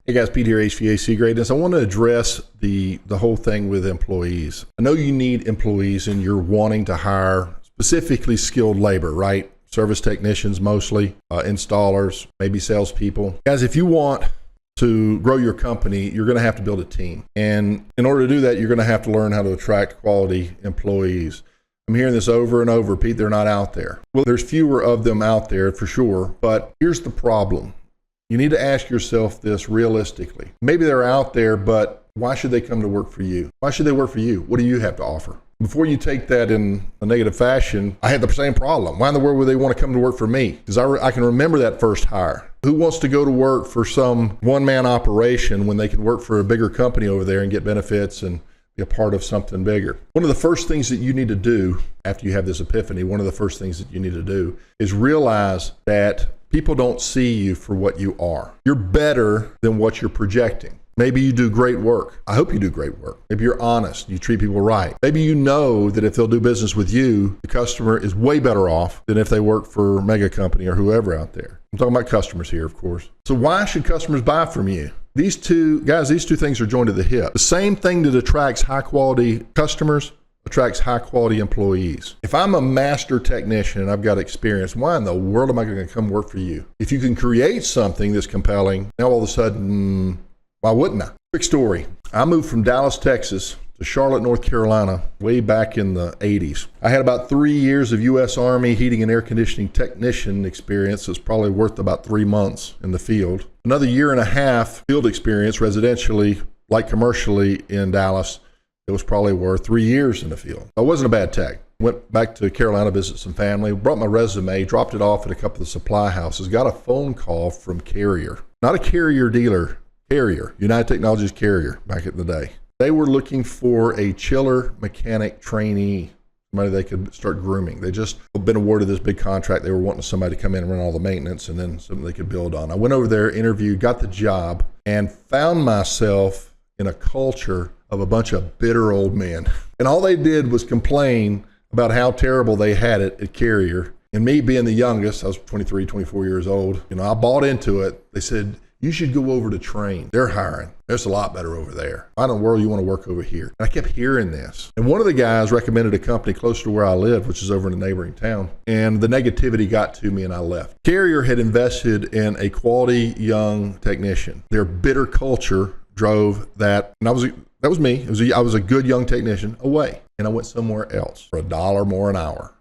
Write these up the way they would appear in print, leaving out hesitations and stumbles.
Hey guys, Pete here, HVAC Greatness. I want to address the whole thing with employees. I know you need employees and you're wanting to hire specifically skilled labor, right? Service technicians mostly, installers, maybe salespeople. Guys, if you want to grow your company, you're going to have to build a team. And in order to do that, you're going to have to learn how to attract quality employees. I'm hearing this over and over, Pete, they're not out there. Well, there's fewer of them out there for sure, but here's the problem. You need to ask yourself this realistically. Maybe they're out there, but why should they come to work for you? Why should they work for you? What do you have to offer? Before you take that in a negative fashion, I had the same problem. Why in the world would they want to come to work for me? Because I can remember that first hire. Who wants to go to work for some one-man operation when they can work for a bigger company over there and get benefits and be a part of something bigger? One of the first things that you need to do after you have this epiphany, one of the first things that you need to do is realize that people don't see you for what you are. You're better than what you're projecting. Maybe you do great work. I hope you do great work. Maybe you're honest, you treat people right. Maybe you know that if they'll do business with you, the customer is way better off than if they work for a mega company or whoever out there. I'm talking about customers here, of course. So why should customers buy from you? These two things are joined at the hip. The same thing that attracts high quality customers attracts high quality employees. If I'm a master technician and I've got experience, why in the world am I going to come work for you? If you can create something that's compelling, now all of a sudden, why wouldn't I? Quick story. I moved from Dallas, Texas to Charlotte, North Carolina way back in the 80s. I had about 3 years of U.S. Army heating and air conditioning technician experience. It's probably worth about 3 months in the field. Another year and a half field experience residentially, like commercially in Dallas. It was probably worth 3 years in the field. I wasn't a bad tech. Went back to Carolina, visit some family, brought my resume, dropped it off at a couple of supply houses, got a phone call from Carrier. Not a Carrier dealer, Carrier, United Technologies Carrier back in the day. They were looking for a chiller mechanic trainee, somebody they could start grooming. They just been awarded this big contract. They were wanting somebody to come in and run all the maintenance and then something they could build on. I went over there, interviewed, got the job, and found myself in a culture of a bunch of bitter old men. And all they did was complain about how terrible they had it at Carrier. And me being the youngest, I was 23, 24 years old, I bought into it. They said, you should go over to Train. They're hiring. There's a lot better over there. Why in the world you want to work over here? And I kept hearing this. And one of the guys recommended a company closer to where I lived, which is over in a neighboring town. And the negativity got to me and I left. Carrier had invested in a quality young technician. Their bitter culture drove that. And that was me. I was a good young technician away. And I went somewhere else for $1 more an hour.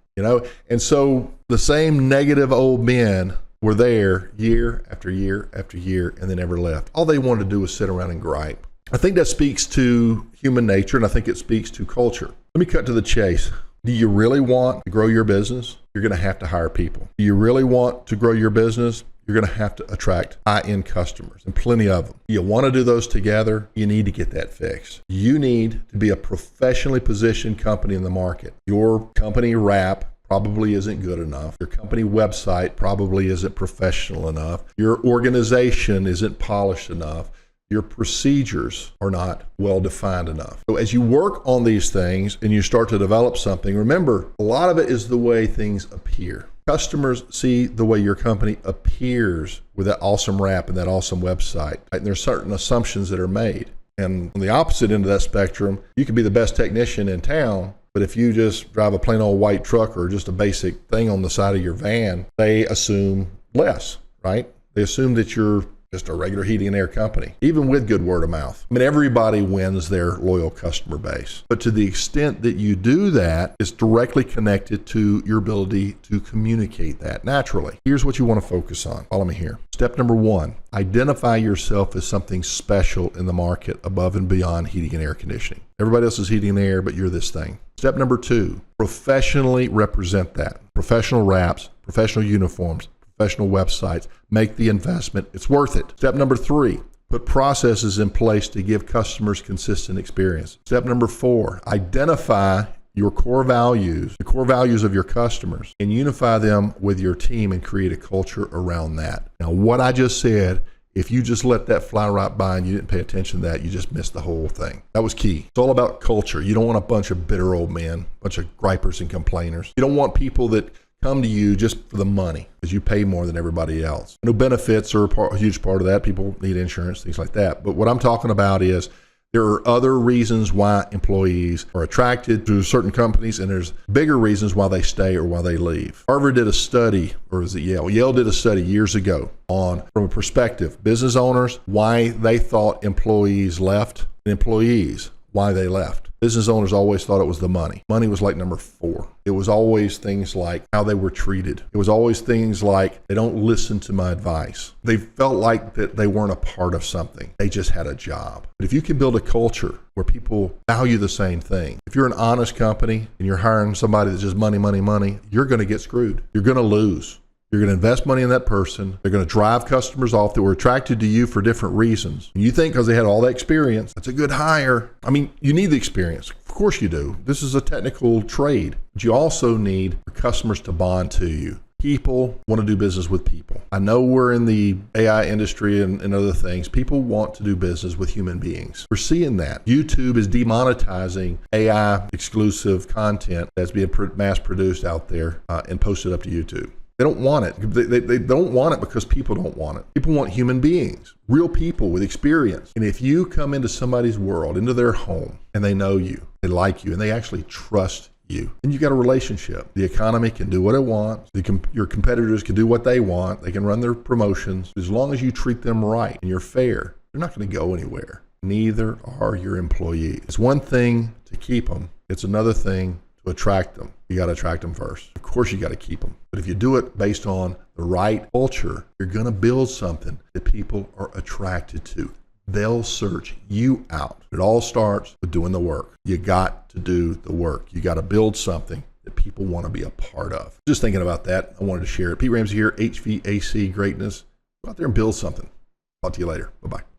And so the same negative old men were there year after year after year and they never left. All they wanted to do was sit around and gripe. I think that speaks to human nature and I think it speaks to culture. Let me cut to the chase. Do you really want to grow your business? You're going to have to hire people. Do you really want to grow your business? You're going to have to attract high-end customers and plenty of them. You want to do those together, you need to get that fixed. You need to be a professionally positioned company in the market. Your company wrap probably isn't good enough. Your company website probably isn't professional enough. Your organization isn't polished enough. Your procedures are not well defined enough. So as you work on these things and you start to develop something, remember, a lot of it is the way things appear. Customers see the way your company appears with that awesome wrap and that awesome website. And there's certain assumptions that are made. And on the opposite end of that spectrum, you could be the best technician in town, but if you just drive a plain old white truck or just a basic thing on the side of your van, they assume less, right? They assume that you're just a regular heating and air company, even with good word of mouth. I mean, everybody wins their loyal customer base. But to the extent that you do that, it's directly connected to your ability to communicate that naturally. Here's what you want to focus on. Follow me here. Step number 1, identify yourself as something special in the market above and beyond heating and air conditioning. Everybody else is heating and air, but you're this thing. Step number 2, professionally represent that. Professional wraps, professional uniforms, professional websites, make the investment. It's worth it. Step number 3, put processes in place to give customers consistent experience. Step number 4, identify your core values, the core values of your customers, and unify them with your team and create a culture around that. Now, what I just said, if you just let that fly right by and you didn't pay attention to that, you just missed the whole thing. That was key. It's all about culture. You don't want a bunch of bitter old men, a bunch of gripers and complainers. You don't want people that come to you just for the money because you pay more than everybody else. I know benefits are a huge part of that. People need insurance, things like that. But what I'm talking about is there are other reasons why employees are attracted to certain companies, and there's bigger reasons why they stay or why they leave. Harvard did a study, or was it Yale? Yale did a study years ago on, from a perspective, business owners, why they thought employees left, and employees, why they left. Business owners always thought it was the money. Money was like number 4. It was always things like how they were treated. It was always things like they don't listen to my advice. They felt like that they weren't a part of something. They just had a job. But if you can build a culture where people value the same thing, if you're an honest company and you're hiring somebody that's just money, money, money, you're going to get screwed. You're going to lose. You're going to invest money in that person. They're going to drive customers off that were attracted to you for different reasons. And you think because they had all that experience, that's a good hire. I mean, you need the experience. Of course you do. This is a technical trade. But you also need for customers to bond to you. People want to do business with people. I know we're in the AI industry and other things. People want to do business with human beings. We're seeing that. YouTube is demonetizing AI exclusive content that's being mass produced out there and posted up to YouTube. They don't want it. They don't want it because people don't want it. People want human beings, real people with experience. And if you come into somebody's world, into their home, and they know you, they like you, and they actually trust you, then you got a relationship. The economy can do what it wants. Your competitors can do what they want. They can run their promotions. As long as you treat them right and you're fair, they're not going to go anywhere. Neither are your employees. It's one thing to keep them. It's another thing to attract them. You got to attract them first. Of course, you got to keep them. But if you do it based on the right culture, you're going to build something that people are attracted to. They'll search you out. It all starts with doing the work. You got to do the work. You got to build something that people want to be a part of. Just thinking about that, I wanted to share it. Pete Ramsey here, HVAC Greatness. Go out there and build something. Talk to you later. Bye-bye.